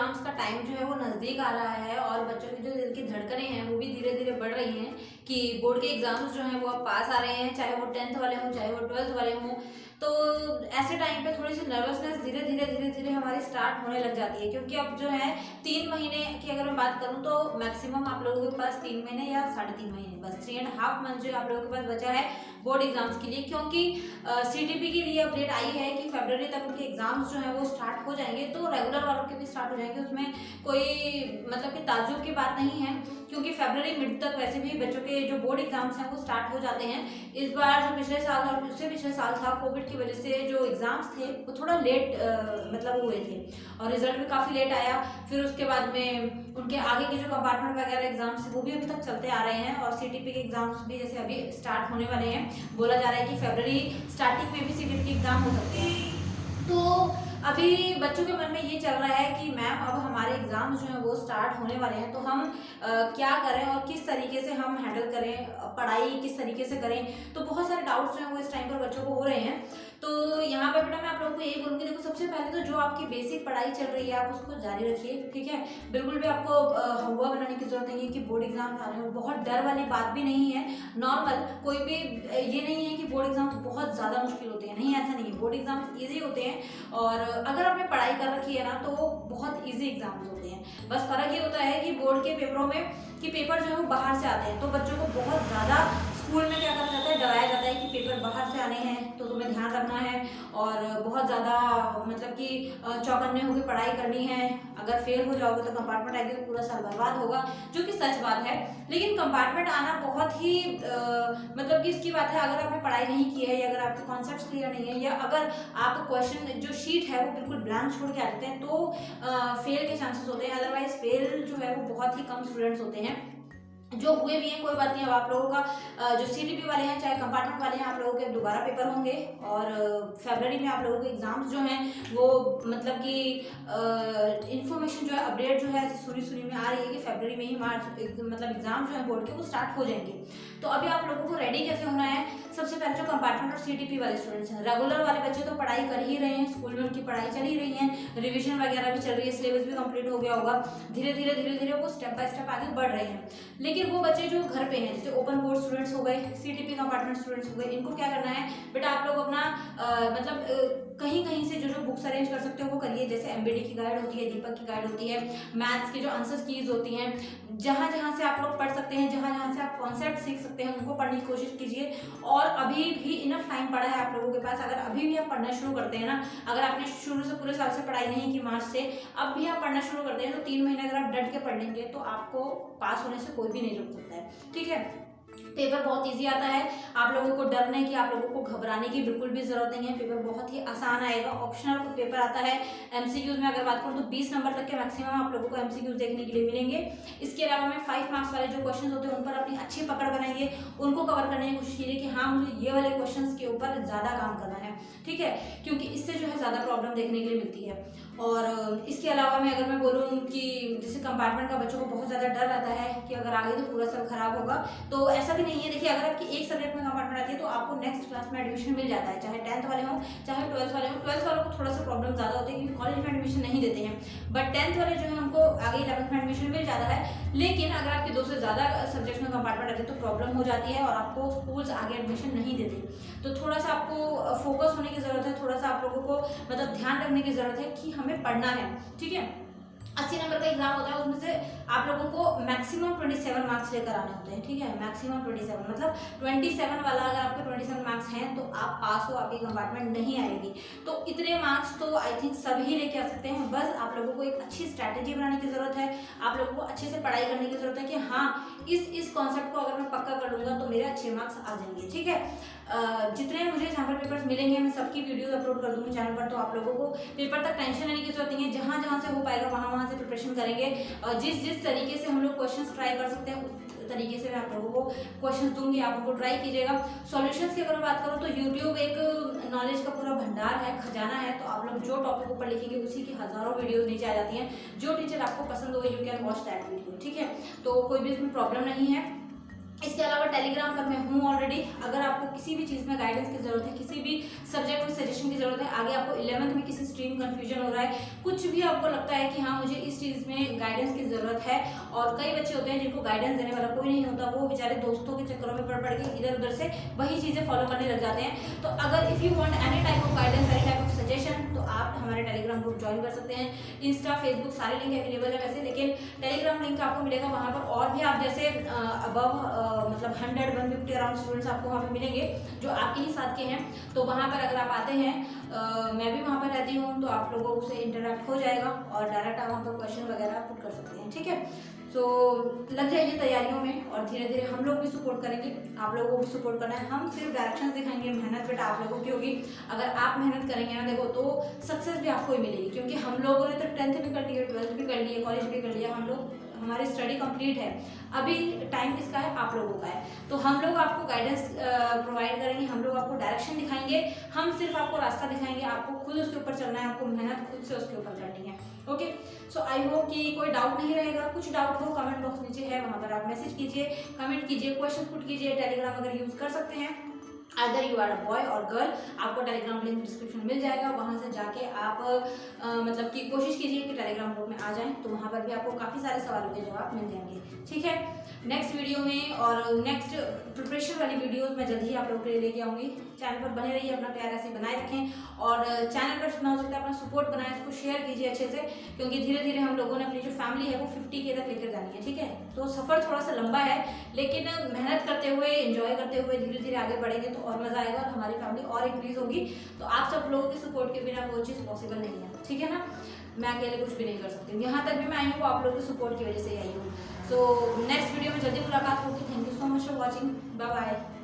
Exams का time जो है वो नज़दीक आ रहा है और बच्चों की जो दिल की धड़कनें हैं वो भी धीरे-धीरे बढ़ रही हैं कि बोर्ड के एग्ज़ाम्स जो हैं वो अब पास आ रहे हैं, चाहे वो 10th वाले हों, चाहे वो 12th वाले हों। तो ऐसे टाइम पे थोड़ी-सी नर्वसनेस धीरे-धीरे होहमारी स्टार्ट होने लग जाती है, क्योंकि अब जो है 3 महीने की अगर मैं बात करूँ तो मैक्सिमम आप लोगों के पास 3 महीने या साढ़े 3 महीने, बस 3 एंड हाफ मंथ जो आप लोगों के पास बचा है बोर्ड एग्ज़ाम्स के लिए। क्योंकि सीटीपी के लिए अपडेट आई है कि फरवरी तक उनके एग्ज़ाम्स जो हैं वो स्टार्ट हो जाएंगे, तो रेगुलर वालों के भी स्टार्ट हो जाएंगे। उसमें कोई मतलब कि ताज्जुब की बात नहीं है, क्योंकि फरवरी मिड तक वैसे भी बच्चों के जो बोर्ड एग्ज़ाम्स हैं वो स्टार्ट हो जाते हैं। इस बार जो पिछले साल और उससे पिछले साल था, कोविड की वजह से जो एग्ज़ाम्स थे वो थोड़ा लेट मतलब हुए थे और रिजल्ट भी काफ़ी लेट आया। फिर उसके बाद में उनके आगे के जो कंपार्टमेंट वगैरह एग्ज़ाम्स वो भी अभी तक चलते आ रहे हैं और सीटीपी के एग्ज़ाम्स भी जैसे अभी स्टार्ट होने वाले हैं। बोला जा रहा है कि फरवरी स्टार्टिंग में भी सीटीपी के एग्ज़ाम हो सकते हैं। तो अभी बच्चों के मन में ये चल रहा है कि मैम अब हमारे एग्ज़ाम्स जो हैं वो स्टार्ट होने वाले हैं, तो हम क्या करें और किस तरीके से हम हैंडल करें, पढ़ाई किस तरीके से करें। तो बहुत सारे डाउट्स जो हैं वो इस टाइम पर बच्चों को हो रहे हैं। तो यहाँ पर बेटा मैं आप लोगों को यही बोलूँगी, देखो सबसे पहले तो जो आपकी बेसिक पढ़ाई चल रही है आप उसको जारी रखिए, ठीक है। बिल्कुल भी आपको हवा बनाने की जरूरत नहीं है कि बोर्ड एग्जाम आ रहे हैं, बहुत डर वाली बात भी नहीं है। नॉर्मल कोई भी ये नहीं है कि बोर्ड एग्जाम बहुत ज़्यादा मुश्किल होते हैं, नहीं ऐसा नहीं है। बोर्ड एग्जाम ईजी होते हैं और अगर आपने पढ़ाई कर रखी है ना तो बहुत ईजी एग्जाम्स होते हैं। बस फ़र्क ये होता है कि बोर्ड के पेपरों में कि पेपर जो है वो बाहर से आते हैं, तो बच्चों को बहुत ज़्यादा स्कूल में क्या करा जाता है, डराया जाता है कि पेपर बाहर से आने हैं तो तुम्हें ध्यान रखना है और बहुत ज़्यादा मतलब कि चौकन्ने होकर पढ़ाई करनी है। अगर फेल हो जाओगे तो कंपार्टमेंट आएगी तो पूरा साल बर्बाद होगा, जो कि सच बात है। लेकिन कंपार्टमेंट आना बहुत ही मतलब कि इसकी बात है, अगर आपने पढ़ाई नहीं की है या अगर आपके कॉन्सेप्ट्स क्लियर नहीं है या अगर आप क्वेश्चन जो शीट है वो बिल्कुल ब्लैंक छोड़ के आ जाते हैं तो फेल के चांसेस होते हैं। अदरवाइज फेल जो है वो बहुत ही कम स्टूडेंट्स होते हैं। जो हुए भी हैं कोई बात नहीं, अब आप लोगों का जो सीटीपी वाले हैं चाहे कंपार्टमेंट वाले हैं, आप लोगों के दोबारा पेपर होंगे और फरवरी में आप लोगों के एग्जाम्स जो हैं वो मतलब कि इन्फॉर्मेशन जो है अपडेट जो है सुनी में आ रही है कि फरवरी में ही मतलब एग्जाम जो है बोर्ड के वो स्टार्ट हो जाएंगे। तो अभी आप लोगों को रेडी कैसे होना है, सबसे पहले जो कंपार्टमेंट और सीटीपी वाले स्टूडेंट्स हैं, रेगुलर वाले बच्चे तो पढ़ाई कर ही रहे हैं, स्कूल में उनकी पढ़ाई चल ही रही है, रिविजन वगैरह भी चल रही है, सिलेबस भी कंप्लीट हो गया होगा, धीरे धीरे वो स्टेप बाय स्टेप आगे बढ़ रहे हैं। लेकिन वो बच्चे जो घर पे हैं, जैसे ओपन बोर्ड स्टूडेंट्स हो गए, सीटीपी कंपार्टमेंट स्टूडेंट्स हो गए, इनको क्या करना है बेटा, आप लोग अपना मतलब कहीं से जो बुक्स अरेंज कर सकते हो वो करिए। जैसे एमबीडी की गाइड होती है, दीपक की गाइड होती है, मैथ्स की जो आंसर कीज होती हैं, जहाँ से आप लोग पढ़ सकते हैं, जहाँ से आप कॉन्सेप्ट सीख सकते हैं उनको पढ़ने की कोशिश कीजिए। और अभी भी इनफ टाइम पड़ा है आप लोगों के पास, अगर अभी भी आप पढ़ना शुरू करते हैं ना, अगर आपने शुरू से पूरे साल से पढ़ाई नहीं की मार्च से, अब भी आप पढ़ना शुरू करते हैं तो 3 महीने अगर आप डट के पढ़ लेंगे तो आपको पास होने से कोई भी नहीं रोक सकता है, ठीक है। पेपर बहुत इजी आता है, आप लोगों को डरने की, आप लोगों को घबराने की बिल्कुल भी जरूरत नहीं है। पेपर बहुत ही आसान आएगा, ऑप्शनल पेपर आता है। एमसीक्यूज में अगर बात करूँ तो 20 नंबर तक के मैक्सिमम आप लोगों को एमसीक्यूज देखने के लिए मिलेंगे। इसके अलावा में 5 मार्क्स वाले जो क्वेश्चन होते हैं उन पर अपनी अच्छी पकड़ बनाइए, उनको कवर करने की कोशिश कीजिए कि हाँ मुझे ये वाले क्वेश्चन के ऊपर ज़्यादा काम करना है, ठीक है, क्योंकि इससे जो है ज़्यादा प्रॉब्लम देखने के लिए मिलती है। और इसके अलावा में अगर मैं बोलूँ कि जैसे कंपार्टमेंट का बच्चों को बहुत ज़्यादा डर रहता है कि अगर आगे तो पूरा साल खराब होगा, तो ऐसा भी नहीं है। देखिए अगर आपकी एक सब्जेक्ट में कंपार्टमेंट आती है तो आपको नेक्स्ट क्लास में एडमिशन मिल जाता है, चाहे 10th वाले हों चाहे 12th वाले हों। 12th वालों को थोड़ा सा प्रॉब्लम ज़्यादा होती है क्योंकि कॉलेज में एडमिशन नहीं देते हैं, बट 10th वाले जो है उनको आगे 11th में एडमिशन मिल जाता है। लेकिन अगर आपके 2 से ज़्यादा सब्जेक्ट्स में कंपार्टमेंट आती है तो प्रॉब्लम हो जाती है और आपको स्कूल्स आगे एडमिशन नहीं देते। तो थोड़ा सा आपको फोकस होने की ज़रूरत है, थोड़ा सा आप लोगों को मतलब ध्यान रखने की ज़रूरत है कि हमें पढ़ना है, ठीक है। 80 नंबर का एग्जाम होता है, उसमें से आप लोगों को मैक्सिमम 27 मार्क्स लेकर आने होते हैं, ठीक है। मैक्सिमम 27 मतलब 27 वाला अगर आपके 27 मार्क्स हैं तो आप पास हो, आपकी कंपार्टमेंट नहीं आएगी। तो इतने मार्क्स तो आई थिंक सभी लेके आ सकते हैं, बस आप लोगों को एक अच्छी स्ट्रैटेजी बनाने की ज़रूरत है, आप लोगों को अच्छे से पढ़ाई करने की ज़रूरत है कि हाँ इस कॉन्सेप्ट को अगर मैं पक्का कर लूँगा तो मेरे अच्छे मार्क्स आ जाएंगे, ठीक है। जितने मुझे सैम्पल पेपर्स मिलेंगे मैं सबकी वीडियोस अपलोड कर दूँगी चैनल पर, तो आप लोगों को पेपर तक टेंशन लेने की जरूरत नहीं है। जहाँ से हो पाएगा वहाँ से प्रिपरेशन करेंगे। जिस तरीके से हम लोग क्वेश्चंस ट्राई कर सकते हैं उस तरीके से मैं आप लोगों को क्वेश्चंस दूंगी, आप उनको ट्राई कीजिएगा। सॉल्यूशंस की अगर मैं बात करूँ तो यूट्यूब एक नॉलेज का पूरा भंडार है, खजाना है। तो आप लोग जो टॉपिक ऊपर लिखेंगे उसी की हज़ारों वीडियोज़ नीचे आ जाती हैं। जो टीचर आपको पसंद हो you can watch that video, ठीक है। तो कोई भी इसमें प्रॉब्लम नहीं है। इसके अलावा टेलीग्राम पर मैं हूँ ऑलरेडी। अगर आपको किसी भी चीज़ में गाइडेंस की ज़रूरत है, किसी भी सब्जेक्ट में सजेशन की ज़रूरत है, आगे आपको 11th में किसी स्ट्रीम कन्फ्यूजन हो रहा है, कुछ भी आपको लगता है कि हाँ मुझे इस चीज़ में गाइडेंस की ज़रूरत है, और कई बच्चे होते हैं जिनको गाइडेंस देने वाला कोई नहीं होता, वो बेचारे दोस्तों के चक्करों में पड़ के इधर उधर से वही चीज़ें फॉलो करने लग जाते हैं। तो अगर if you want any type of guidance, any type of suggestion, तो आप हमारे टेलीग्राम ग्रुप ज्वाइन कर सकते हैं। इंस्टा, फेसबुक सारे लिंक अवेलेबल है वैसे, लेकिन टेलीग्राम लिंक आपको मिलेगा वहाँ पर। और भी आप जैसे अबव मतलब 100-150 अराउंड स्टूडेंट्स आपको वहाँ पे मिलेंगे जो आपके ही साथ के हैं। तो वहाँ पर अगर आप आते हैं, मैं भी वहाँ पर रहती हूँ, तो आप लोगों से इंटरेक्ट हो जाएगा और डायरेक्ट आप वहाँ पर क्वेश्चन वगैरह पुट कर सकते हैं, ठीक है। तो लग जाइए तैयारियों में, और धीरे धीरे हम लोग भी सपोर्ट करेंगे, आप लोगों को भी सपोर्ट करना है। हम सिर्फ डायरेक्शन दिखाएंगे, मेहनत बेटा आप लोगों की होगी। अगर आप मेहनत करेंगे ना देखो, तो सक्सेस भी आपको ही मिलेगी, क्योंकि हम लोगों ने तो 10th भी कर लिया, 12th भी कर लिया, कॉलेज भी कर लिया, हम लोग हमारी स्टडी कंप्लीट है। अभी टाइम किसका है? आप लोगों का है। तो हम लोग आपको गाइडेंस प्रोवाइड करेंगे, हम लोग आपको डायरेक्शन दिखाएंगे, हम सिर्फ आपको रास्ता दिखाएंगे, आपको खुद उसके ऊपर चलना है, आपको मेहनत खुद से उसके ऊपर करनी है। ओके, सो आई होप कि कोई डाउट नहीं रहेगा। कुछ डाउट हो कमेंट बॉक्स नीचे है, वहाँ पर आप मैसेज कीजिए, कमेंट कीजिए, क्वेश्चन पुट कीजिए। टेलीग्राम अगर यूज़ कर सकते हैं, whether you are a boy और गर्ल, आपको टेलीग्राम लिंक डिस्क्रिप्शन मिल जाएगा, वहाँ से जाके आप मतलब कि कोशिश कीजिए कि टेलीग्राम ग्रुप में आ जाएं, तो वहाँ पर भी आपको काफ़ी सारे सवालों के जवाब मिल जाएंगे, ठीक है। नेक्स्ट वीडियो में और नेक्स्ट प्रिपरेशन वाली वीडियोस मैं जल्दी ही आप लोगों के लिए लेके आऊँगी। चैनल पर बने रहिए, अपना प्यार ऐसे बनाए रखें, और चैनल पर जितना हो सकता है अपना सपोर्ट बनाएं, इसको शेयर कीजिए अच्छे से, क्योंकि धीरे धीरे हम लोगों ने अपनी जो फैमिली है वो 50K तक लेकर जानी है, ठीक है। तो सफ़र थोड़ा सा लंबा है, लेकिन मेहनत करते हुए, एंजॉय करते हुए धीरे धीरे आगे बढ़ेंगे तो और मज़ा आएगा, और हमारी फैमिली और इंक्रीज होगी। तो आप सब लोगों के सपोर्ट के बिना वो चीज़ पॉसिबल नहीं है, ठीक है ना। मैं अकेले कुछ भी नहीं कर सकती हूँ, यहाँ तक भी मैं आई हूँ आप लोगों के सपोर्ट की वजह से आई हूँ। सो नेक्स्ट वीडियो में जल्दी मुलाकात होगी। Thank you so much for watching, bye bye.